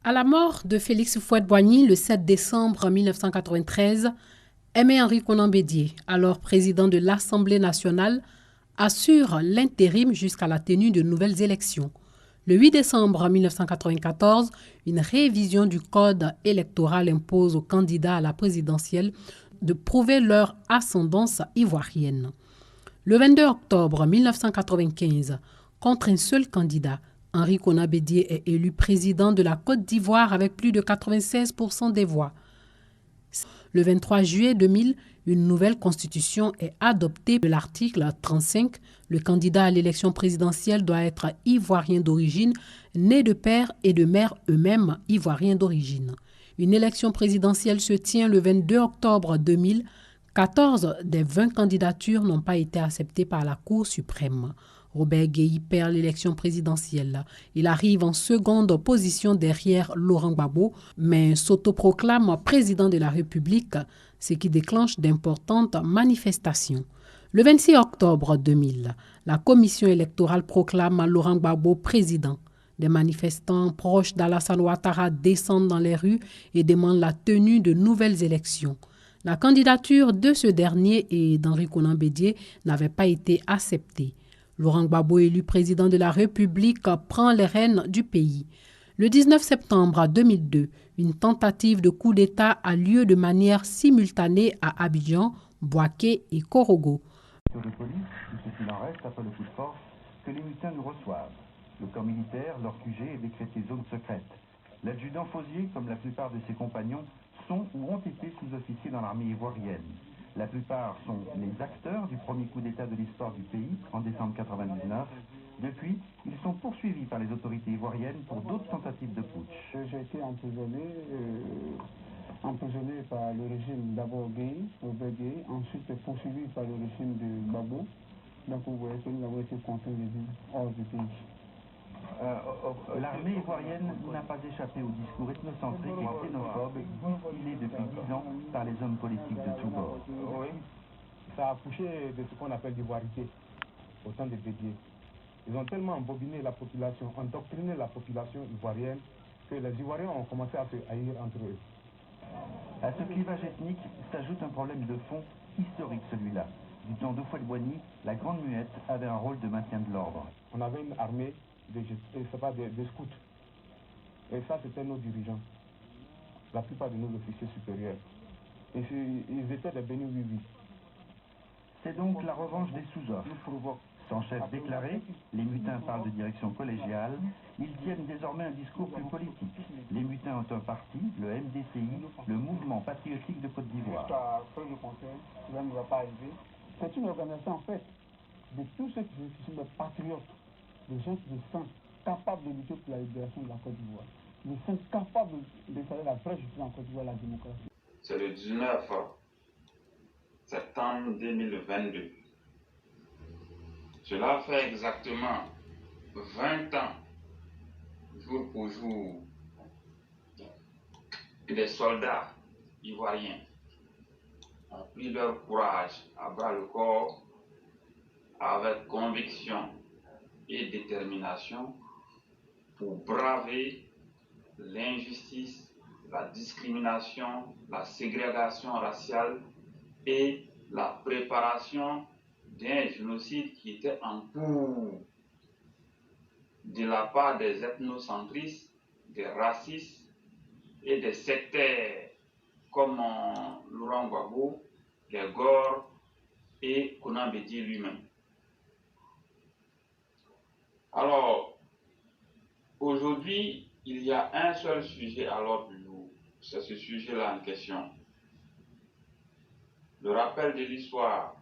À la mort de Félix Houphouët-Boigny le 7 décembre 1993, Aimé-Henri Konan Bédié, alors président de l'Assemblée nationale, assure l'intérim jusqu'à la tenue de nouvelles élections. Le 8 décembre 1994, une révision du code électoral impose aux candidats à la présidentielle de prouver leur ascendance ivoirienne. Le 22 octobre 1995, contre un seul candidat, Henri Konan Bédié est élu président de la Côte d'Ivoire avec plus de 96% des voix. Le 23 juillet 2000, une nouvelle constitution est adoptée de l'article 35. Le candidat à l'élection présidentielle doit être ivoirien d'origine, né de père et de mère eux-mêmes ivoiriens d'origine. Une élection présidentielle se tient le 22 octobre 2000. 14 des 20 candidatures n'ont pas été acceptées par la Cour suprême. Robert Guéhi perd l'élection présidentielle. Il arrive en seconde position derrière Laurent Gbagbo, mais s'autoproclame président de la République, ce qui déclenche d'importantes manifestations. Le 26 octobre 2000, la commission électorale proclame Laurent Gbagbo président. Des manifestants proches d'Alassane Ouattara descendent dans les rues et demandent la tenue de nouvelles élections. La candidature de ce dernier et d'Henri Konan Bédié n'avait pas été acceptée. Laurent Gbagbo, élu président de la République, prend les rênes du pays. Le 19 septembre 2002, une tentative de coup d'État a lieu de manière simultanée à Abidjan, Bouaké et Korogo. De police, ou ce qu'il en reste après le coup de force, que les mutins nous reçoivent. Le camp militaire, leur QG, est décrété zone secrète. L'adjudant Fauzier, comme la plupart de ses compagnons, sont ou ont été sous-officiers dans l'armée ivoirienne. La plupart sont les acteurs du premier coup d'État de l'histoire du pays, en décembre 1999. Depuis, ils sont poursuivis par les autorités ivoiriennes pour d'autres tentatives de putsch. J'ai été emprisonné par le régime d'abord Gueye, Robert Gueye, ensuite poursuivi par le régime de Gbagbo. Donc vous voyez que nous avons été contraints de vivre hors du pays. L'armée ivoirienne n'a pas échappé au discours ethnocentrique et xénophobe distillé depuis 10 ans par les hommes politiques de tous bords. Oui, ça a accouché de ce qu'on appelle l'ivoirité au temps des Bédié. Ils ont tellement embobiné la population, endoctriné la population ivoirienne que les Ivoiriens ont commencé à se haïr entre eux. À ce clivage ethnique s'ajoute un problème de fond historique, celui-là. Du temps d'Houphouët-Boigny, la Grande Muette avait un rôle de maintien de l'ordre. On avait une armée de scouts. Et ça, c'était nos dirigeants. La plupart de nos officiers supérieurs. Et ils étaient des bénis oui. C'est donc la revanche des sous-offres. Sans chef déclaré, les mutins parlent de direction collégiale. Ils tiennent désormais un discours plus politique. Les mutins ont un parti, le MDCI, le Mouvement Patriotique de Côte d'Ivoire. C'est une organisation en fait de tous ceux qui sont des patriotes, des gens qui se sentent capables de lutter pour la libération de la Côte d'Ivoire. Ils sont capables de faire la vraie justice en Côte d'Ivoire, la démocratie. C'est le 19 septembre 2022. Cela fait exactement 20 ans, jour pour jour, que des soldats ivoiriens ont pris leur courage à bras le corps avec conviction et détermination pour braver l'injustice, la discrimination, la ségrégation raciale et la préparation d'un génocide qui était en cours de la part des ethnocentristes, des racistes et des sectaires comme Laurent Gbagbo, les Gore et Konan Bédié lui-même. Alors, aujourd'hui, il y a un seul sujet à l'ordre du jour. C'est ce sujet-là en question. Le rappel de l'histoire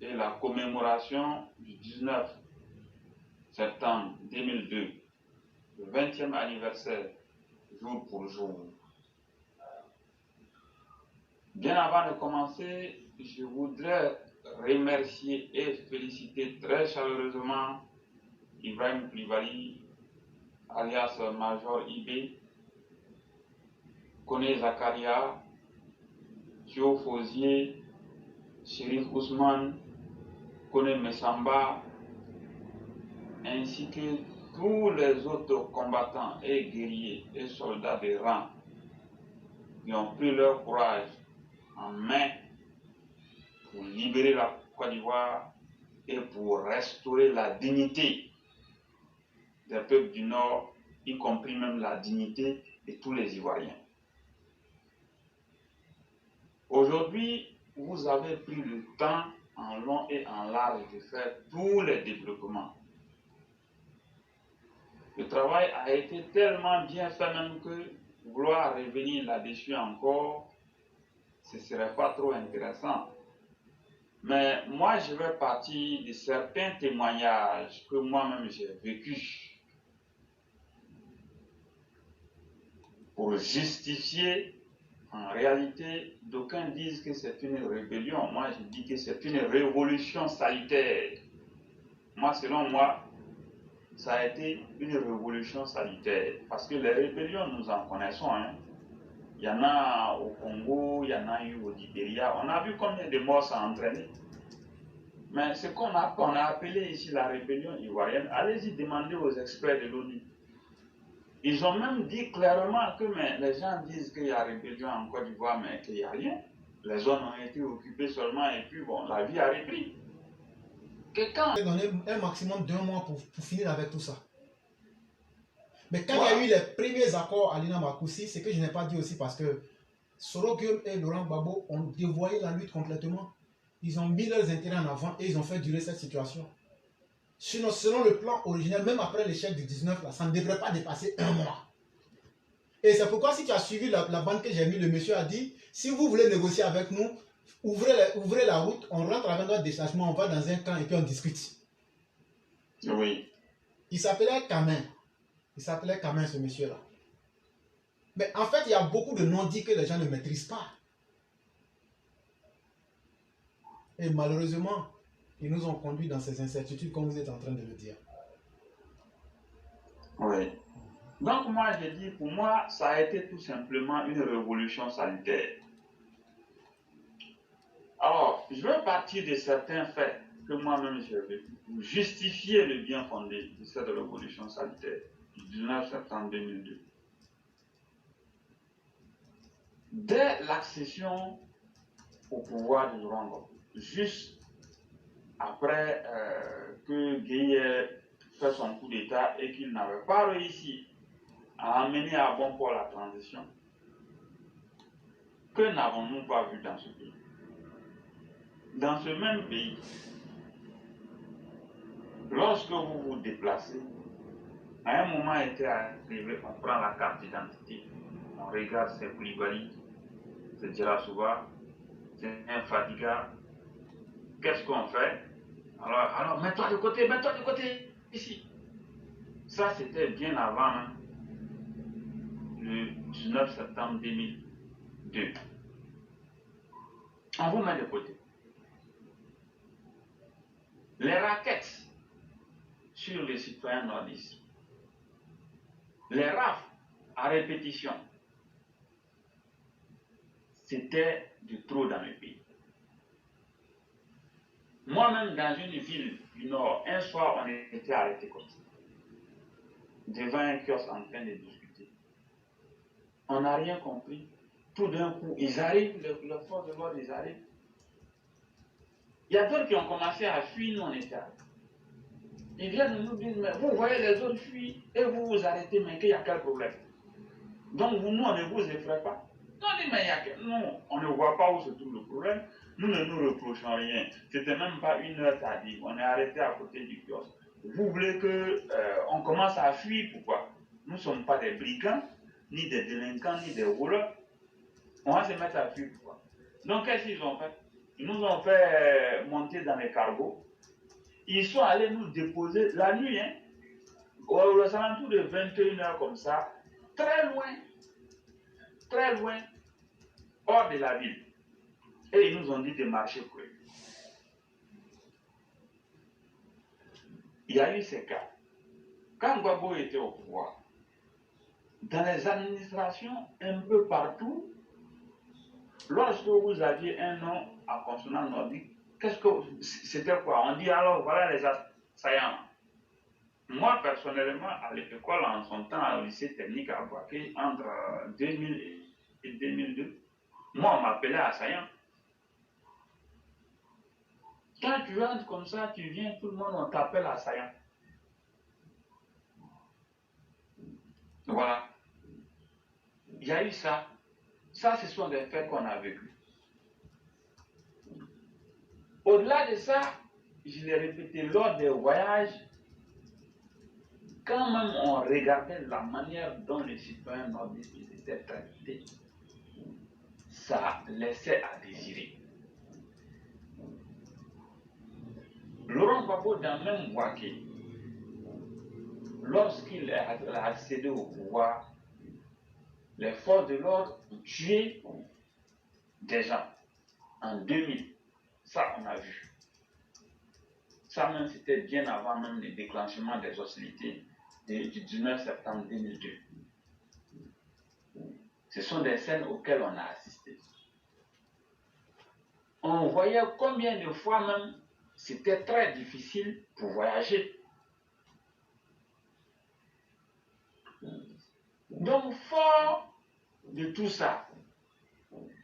et la commémoration du 19 septembre 2002, le 20e anniversaire, jour pour jour. Bien avant de commencer, je voudrais remercier et féliciter très chaleureusement Ibrahim Koulibaly, alias Major IB, Koné Zakaria, Thio Fauzier, Chérif Ousmane, Koné Messamba, ainsi que tous les autres combattants et guerriers et soldats de rang qui ont pris leur courage en main pour libérer la Côte d'Ivoire et pour restaurer la dignité des peuples du Nord, y compris même la dignité de tous les Ivoiriens. Aujourd'hui, vous avez pris le temps en long et en large de faire tous les développements. Le travail a été tellement bien fait même que vouloir revenir là-dessus encore, ce ne serait pas trop intéressant. Mais moi, je vais partir de certains témoignages que moi-même j'ai vécus pour justifier. En réalité, d'aucuns disent que c'est une rébellion. Moi, je dis que c'est une révolution salutaire. Moi, selon moi, ça a été une révolution salutaire. Parce que les rébellions, nous en connaissons. Hein. Il y en a au Congo, il y en a eu au Libéria. On a vu combien de morts ça a entraîné. Mais ce qu'on a appelé ici la rébellion ivoirienne, allez-y demander aux experts de l'ONU. Ils ont même dit clairement que les gens disent qu'il y a rébellion en Côte d'Ivoire, mais qu'il n'y a rien. Les zones ont été occupées seulement et puis bon, la vie a repris. On a donné un maximum d'1 mois pour finir avec tout ça. Mais quand il y a eu les premiers accords à l'INA Makoussi, c'est que je n'ai pas dit aussi parce que Soro Gueye et Laurent Gbagbo ont dévoyé la lutte complètement. Ils ont mis leurs intérêts en avant et ils ont fait durer cette situation. Sinon, selon le plan originel, même après l'échec du 19, là, ça ne devrait pas dépasser 1 mois. Et c'est pourquoi si tu as suivi la bande que j'ai mis, le monsieur a dit, si vous voulez négocier avec nous, ouvrez la route, on rentre avec notre détachement, on va dans un camp et puis on discute. Oui. Il s'appelait Camin. Il s'appelait Camin, ce monsieur-là. Mais en fait, il y a beaucoup de non-dits que les gens ne maîtrisent pas. Et malheureusement, ils nous ont conduits dans ces incertitudes, comme vous êtes en train de le dire. Oui. Donc moi, je dis, pour moi, ça a été tout simplement une révolution sanitaire. Alors, je vais partir de certains faits que moi-même j'ai vécu pour justifier le bien fondé de cette révolution sanitaire du 19 septembre 2002. Dès l'accession au pouvoir de Laurent Gbagbo, juste après que Gueye ait fait son coup d'État et qu'il n'avait pas réussi à amener à bon port la transition, que n'avons-nous pas vu dans ce pays? Dans ce même pays, lorsque vous vous déplacez, à un moment était arrivé, on prend la carte d'identité, on regarde c'est Koulibaly, c'est Djerasouba, c'est un Fadiga. Qu'est-ce qu'on fait? Alors mets-toi de côté, ici. Ça, c'était bien avant hein, le 19 septembre 2002. On vous met de côté. Les raquettes sur les citoyens nordistes, les rafles à répétition, c'était de trop dans le pays. Moi-même, dans une ville du Nord, un soir, on était arrêté comme ça, devant un kiosque en train de discuter. On n'a rien compris. Tout d'un coup, ils arrivent, les forces de l'ordre, ils arrivent. Il y a d'autres qui ont commencé à fuir, nous on était arrêtés. Ils viennent nous dire, mais vous voyez les autres fuir et vous vous arrêtez, mais qu'il y a quel problème? Donc nous, on ne vous effraie pas. Non, mais nous, on ne voit pas où se trouve le problème. Nous ne nous reprochons rien. C'était même pas 1 heure tardive. On est arrêté à côté du kiosque. Vous voulez qu'on commence à fuir, pourquoi? Nous ne sommes pas des brigands, ni des délinquants, ni des voleurs. On va se mettre à fuir, pourquoi? Donc qu'est-ce qu'ils ont fait? Ils nous ont fait monter dans les cargos. Ils sont allés nous déposer la nuit, hein, aux alentours de 21 heures comme ça, très loin, hors de la ville. Et ils nous ont dit de marcher pour eux. Il y a eu ces cas. Quand Gbagbo était au pouvoir, dans les administrations, un peu partout, lorsque vous aviez un nom à consonance nordique, qu'est-ce que c'était quoi? On dit alors voilà les assaillants. Moi, personnellement, à l'école, en son temps, au lycée technique à Boaké, entre 2000 et 2002, moi, on m'appelait assaillant. Quand tu rentres comme ça, tu viens, tout le monde, on t'appelle assaillant. Voilà. Il y a eu ça. Ça, ce sont des faits qu'on a vécus. Au-delà de ça, je l'ai répété, lors des voyages, quand même on regardait la manière dont les citoyens nordistes étaient traités, ça laissait à désirer. Laurent Gbagbo, dans même Boaké, lorsqu'il a accédé au pouvoir, les forces de l'ordre ont tué des gens en 2000. Ça, on a vu. Ça même, c'était bien avant même le déclenchement des hostilités du 19 septembre 2002. Ce sont des scènes auxquelles on a assisté. On voyait combien de fois même c'était très difficile pour voyager. Donc, fort de tout ça,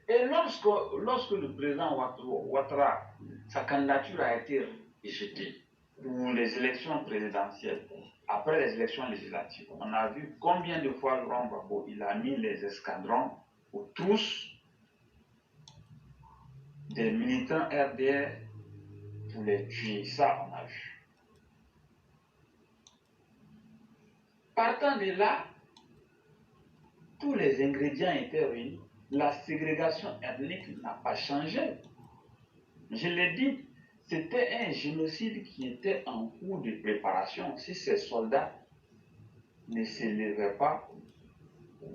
et lorsque le président Ouattara, sa candidature a été rejetée pour les élections présidentielles, après les élections législatives, on a vu combien de fois Laurent Gbagbo il a mis les escadrons aux trousses des militants RDR pour les tuer. Ça, on a vu. Partant de là, tous les ingrédients étaient réunis. La ségrégation ethnique n'a pas changé. Je l'ai dit, c'était un génocide qui était en cours de préparation. Si ces soldats ne se levaient pas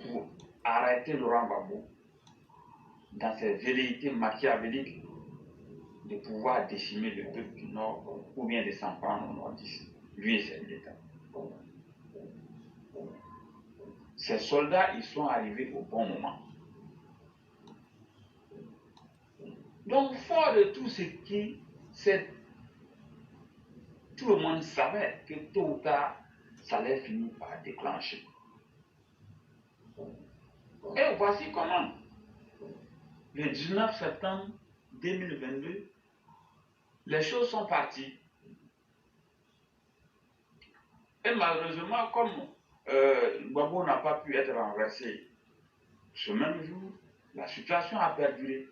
pour arrêter Laurent Gbagbo dans ses velléités machiavéliques de pouvoir décimer le peuple du Nord ou bien de s'en prendre au Nordiste, lui et ses militants. Ces soldats, ils sont arrivés au bon moment. Donc, fort de tout ce qui, tout le monde savait que tôt ou tard, ça allait finir par déclencher. Et voici comment, le 19 septembre 2022, les choses sont parties. Et malheureusement, comme Gbagbo n'a pas pu être renversé ce même jour, la situation a perduré.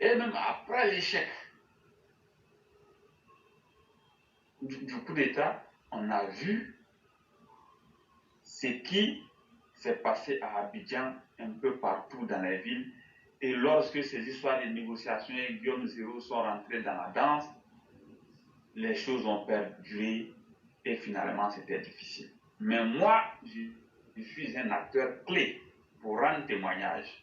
Et même après l'échec du coup d'État, on a vu ce qui s'est passé à Abidjan, un peu partout dans les villes. Et lorsque ces histoires de négociations et Guillaume Zéro sont rentrés dans la danse, les choses ont perduré et finalement c'était difficile. Mais moi, je suis un acteur clé pour rendre témoignage.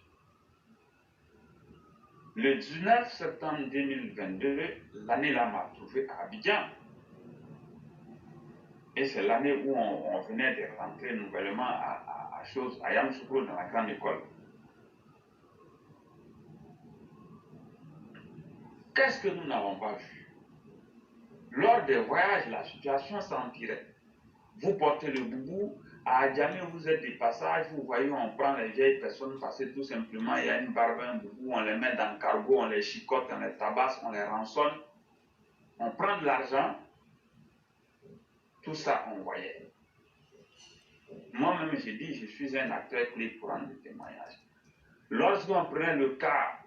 Le 19 septembre 2022, l'année-là m'a trouvé à Abidjan. Et c'est l'année où on venait de rentrer nouvellement à Yamoussoukro dans la grande école. Qu'est-ce que nous n'avons pas vu? Lors des voyages, la situation s'empirait. Vous portez le boubou, à Adjamé, vous êtes des passages, vous voyez, on prend les vieilles personnes parce que tout simplement, il y a une barbe, un boubou, on les met dans le cargo, on les chicote, on les tabasse, on les rançonne, on prend de l'argent, tout ça, on voyait. Moi-même, j'ai dit, je suis un acteur clé pour rendre des témoignages. Lorsqu'on prenait le cas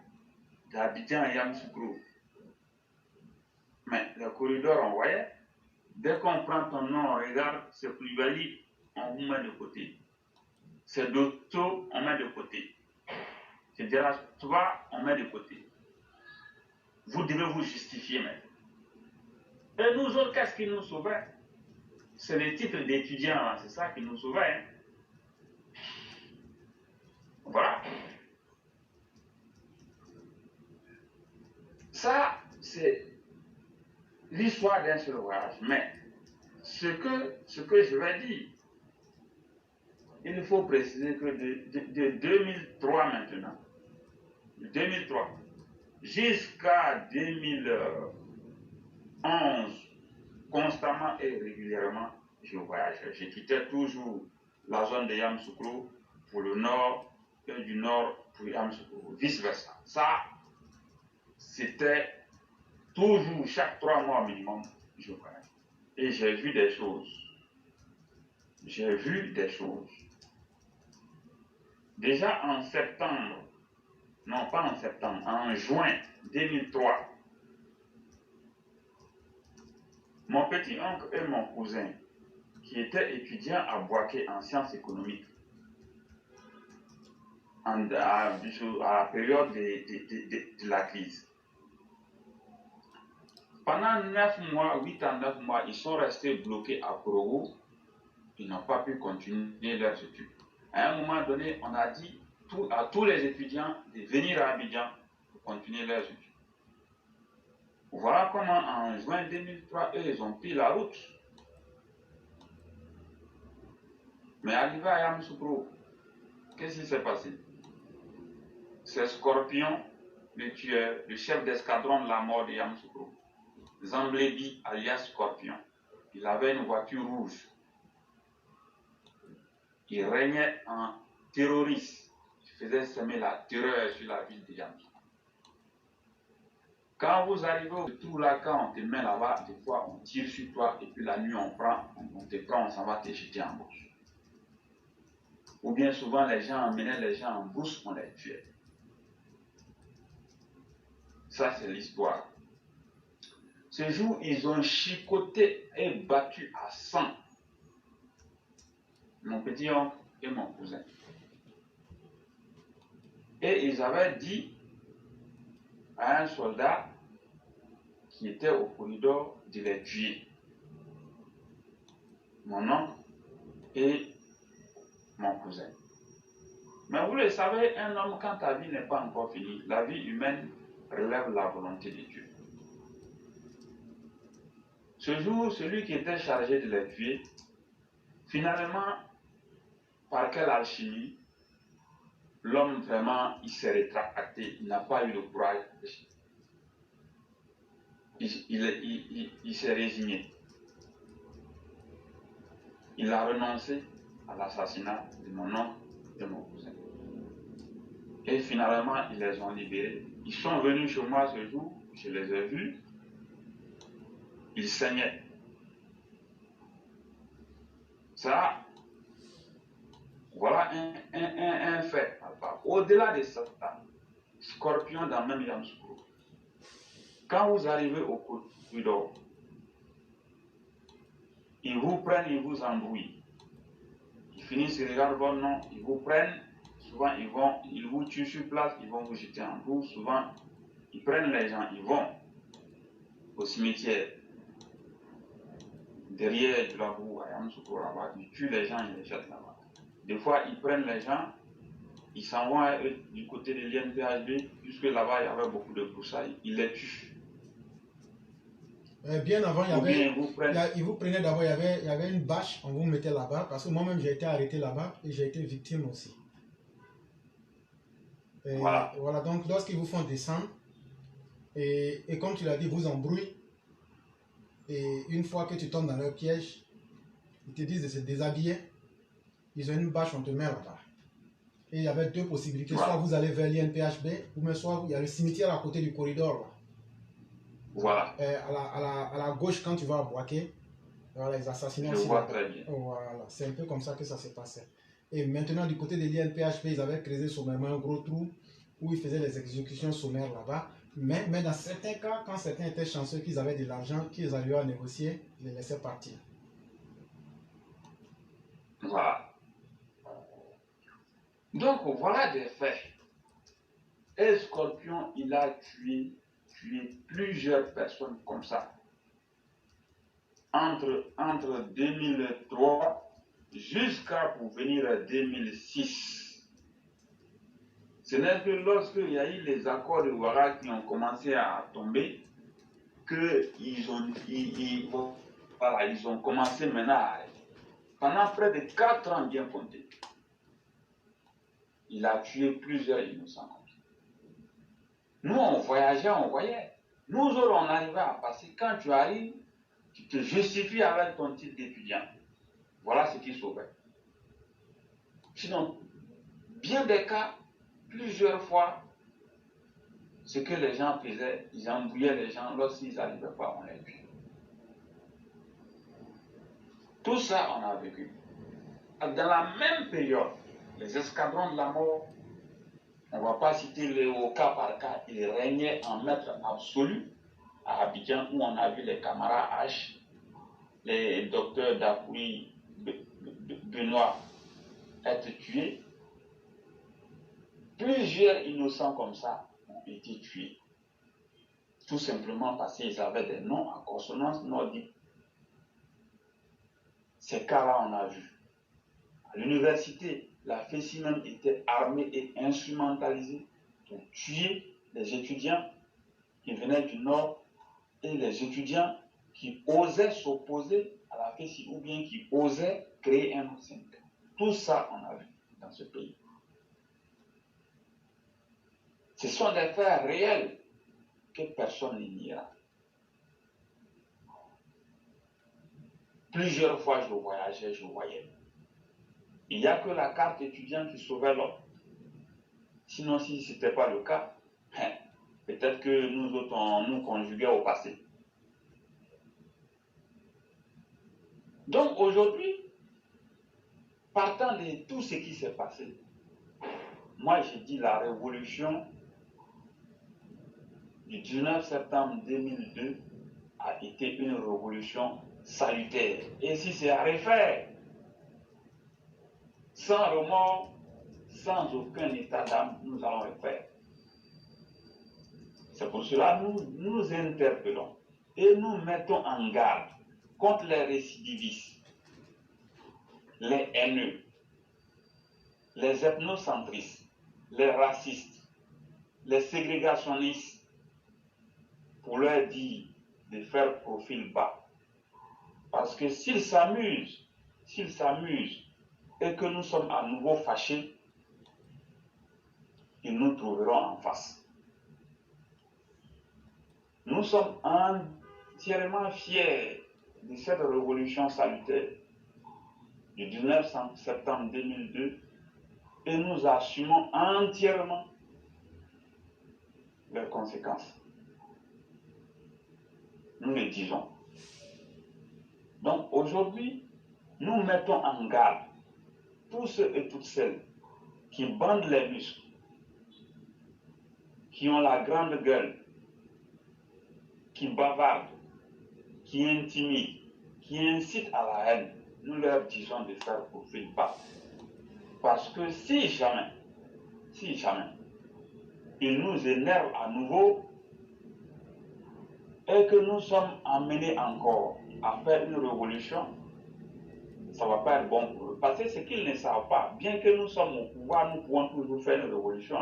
d'Abidjan et Yamoussoukro, mais le corridor, on voyait, dès qu'on prend ton nom, on regarde, c'est Koulibaly, on vous met de côté. C'est Doto, on met de côté. C'est Diarra Touba, on met de côté. Vous devez vous justifier maintenant. Et nous autres, qu'est-ce qui nous sauvait? C'est les titres d'étudiants, c'est ça qui nous sauvait. Hein? Voilà. Ça, c'est l'histoire d'un seul voyage. Mais ce que je vais dire, il faut préciser que de 2003 maintenant, 2003 jusqu'à 2011, constamment et régulièrement, je voyageais. Je quittais toujours la zone de Yamoussoukro pour le nord et du nord pour Yamoussoukro, vice-versa. Ça, c'était toujours chaque 3 mois minimum, je voyage. Et j'ai vu des choses. J'ai vu des choses. Déjà en septembre, non pas en septembre, en juin 2003, mon petit oncle et mon cousin, qui étaient étudiants à Boaké en sciences économiques, à la période de la crise. Pendant 9 mois, 8 à 9 mois, ils sont restés bloqués à Korogo. Ils n'ont pas pu continuer leurs études. À un moment donné, on a dit à tous les étudiants de venir à Abidjan pour continuer leurs études. Voilà comment en juin 2003, eux, ils ont pris la route. Mais arrivé à Yamoussoukro, qu'est-ce qui s'est passé? C'est Scorpion, le tueur, le chef d'escadron de la mort de Yamoussoukro, Zamblébi alias Scorpion. Il avait une voiture rouge. Il régnait en terroriste. Il faisait semer la terreur sur la ville de Yamoussoukro. Quand vous arrivez au trou là, quand on te met là-bas, des fois on tire sur toi et puis la nuit on te prend, on s'en va te jeter en brousse. Ou bien souvent les gens emmenaient les gens en brousse, on les tuait. Ça c'est l'histoire. Ce jour, ils ont chicoté et battu à sang mon petit oncle et mon cousin. Et ils avaient dit à un soldat qui était au corridor de les tuer. Mon oncle et mon cousin. Mais vous le savez, un homme, quand ta vie n'est pas encore finie, la vie humaine relève la volonté de Dieu. Ce jour, celui qui était chargé de les tuer, finalement, par quelle alchimie, l'homme vraiment, il s'est rétracté, il n'a pas eu le courage. Il s'est résigné. Il a renoncé à l'assassinat de mon oncle et de mon cousin. Et finalement, ils les ont libérés. Ils sont venus chez moi ce jour, je les ai vus. Ils saignaient. Ça, voilà un fait. Au-delà de ça, Scorpion dans même Yamoussoukro. Quand vous arrivez au corridor, ils vous prennent, ils vous embrouillent. Ils finissent, ils regardent votre nom, ils vous prennent. Souvent, ils vous tuent sur place, ils vont vous jeter en bourse. Souvent, ils prennent les gens, ils vont au cimetière. Derrière du labour, à Yamoussoukro, là-bas, ils tuent les gens, ils les jettent là-bas. Des fois, ils prennent les gens, ils s'en vont du côté de l'INPHB, puisque là-bas, il y avait beaucoup de broussailles, ils les tuent. Bien avant, ils vous prenaient d'abord, il y avait une bâche, on vous mettait là-bas, parce que moi-même j'ai été arrêté là-bas et j'ai été victime aussi. Et voilà, donc lorsqu'ils vous font descendre, et comme tu l'as dit, vous embrouillent, et une fois que tu tombes dans leur piège, ils te disent de se déshabiller, ils ont une bâche, on te met là-bas. Et il y avait 2 possibilités, soit vous allez vers l'INPHB, ou même soit il y a le cimetière à côté du corridor là. Voilà. À la gauche, quand tu vas à Boaké, voilà, les assassinats aussi. Je vois très bien. Voilà, c'est un peu comme ça que ça s'est passé. Et maintenant, du côté de l'INPHB, ils avaient creusé sommairement un gros trou où ils faisaient les exécutions sommaires là-bas. Mais dans certains cas, quand certains étaient chanceux qu'ils avaient de l'argent, qu'ils arrivaient à négocier, ils les laissaient partir. Voilà. Donc, voilà des faits. Et Scorpion, il a tué plusieurs personnes comme ça. Entre 2003 jusqu'à pour venir à 2006. Ce n'est que lorsqu'il y a eu les accords de Ouara qui ont commencé à tomber qu'ils ont commencé maintenant à arrêter. Pendant près de 4 ans bien comptés, il a tué plusieurs innocents. Nous, on voyageait, on voyait. Nous autres, on arrivait à passer. Quand tu arrives, tu te justifies avec ton titre d'étudiant. Voilà ce qui sauvait. Sinon, bien des cas, plusieurs fois, ce que les gens faisaient, ils embrouillaient les gens, lorsqu'ils n'arrivaient pas, on les tuait. Tout ça, on a vécu. Dans la même période, les escadrons de la mort, on ne va pas citer au cas par cas, ils régnaient en maître absolu à Abidjan, où on a vu les camarades H, les docteurs Dakoui, Benoît être tués. Plusieurs innocents comme ça ont été tués. Tout simplement parce qu'ils avaient des noms en consonance nordique. Ces cas-là, on a vu. À l'université, la FESI même était armée et instrumentalisée pour tuer les étudiants qui venaient du Nord et les étudiants qui osaient s'opposer à la FESI ou bien qui osaient créer un autre syndicat. Tout ça, on a vu dans ce pays. Ce sont des faits réels que personne n'ignorera. Plusieurs fois, je voyageais, je voyais. Il n'y a que la carte étudiant qui sauvait l'homme. Sinon, si ce n'était pas le cas, peut-être que nous autres, on nous conjuguait au passé. Donc aujourd'hui, partant de tout ce qui s'est passé, moi j'ai dit la révolution du 19 septembre 2002 a été une révolution salutaire. Et si c'est à refaire, sans remords, sans aucun état d'âme, nous allons le faire. C'est pour cela que nous interpellons et nous mettons en garde contre les récidivistes, les haineux, les ethnocentristes, les racistes, les ségrégationnistes, pour leur dire de faire profil bas. Parce que s'ils s'amusent et que nous sommes à nouveau fâchés, ils nous trouveront en face. Nous sommes entièrement fiers de cette révolution salutaire du 19 septembre 2002 et nous assumons entièrement leurs conséquences. Nous le disons. Donc aujourd'hui, nous mettons en garde tous ceux et toutes celles qui bandent les muscles, qui ont la grande gueule, qui bavardent, qui intimident, qui incitent à la haine. Nous leur disons de faire profil bas. Parce que si jamais, ils nous énervent à nouveau et que nous sommes amenés encore à faire une révolution, ça ne va pas être bon pour eux. Parce que ce qu'ils ne savent pas, bien que nous sommes au pouvoir, nous pouvons toujours faire une révolution.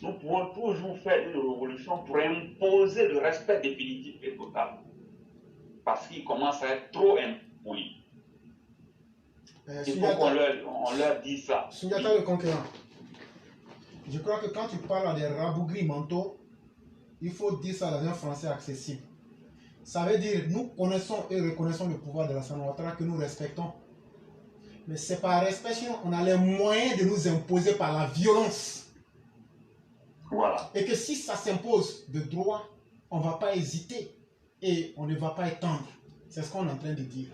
Nous pouvons toujours faire une révolution pour imposer le respect définitif et total. Parce qu'ils commencent à être trop impolis. Il faut qu'on leur dise ça. Sundiata le conquérant, je crois que quand tu parles des rabougris mentaux, il faut dire ça dans un français accessible. Ça veut dire, nous connaissons et reconnaissons le pouvoir de la Lassana Ouattara que nous respectons. Mais c'est par respect, sinon on a les moyens de nous imposer par la violence. Voilà. Et que si ça s'impose de droit, on ne va pas hésiter et on ne va pas étendre. C'est ce qu'on est en train de dire.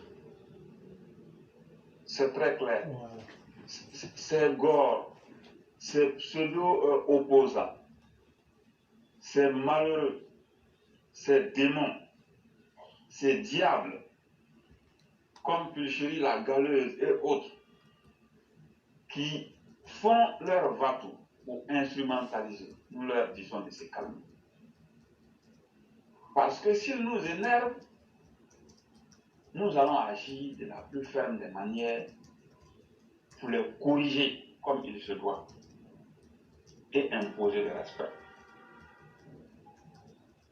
C'est très clair. Voilà. C'est gore, c'est pseudo-opposant, c'est malheureux, c'est démon, c'est diable, comme Pulcherie la Galeuse et autres, qui font leur va-tout pour instrumentaliser. Nous leur disons de se calmer. Parce que s'ils nous énervent, nous allons agir de la plus ferme des manières pour les corriger comme il se doit et imposer le respect.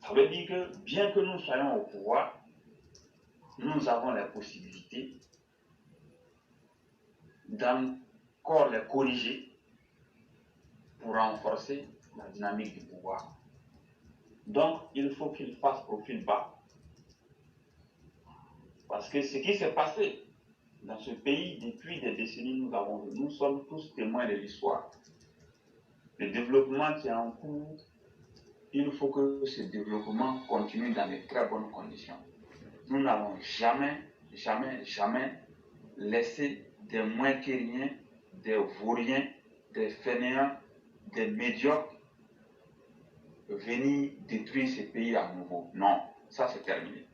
Ça veut dire que bien que nous soyons au pouvoir, nous avons la possibilité d'encore les corriger pour renforcer la dynamique du pouvoir. Donc, il faut qu'ils fassent profil bas. Parce que ce qui s'est passé dans ce pays depuis des décennies, nous sommes tous témoins de l'histoire. Le développement qui est en cours, il faut que ce développement continue dans de très bonnes conditions. Nous n'allons jamais laisser des moins que rien, des vauriens, des fainéants, des médiocres venir détruire ce pays à nouveau. Non, ça c'est terminé.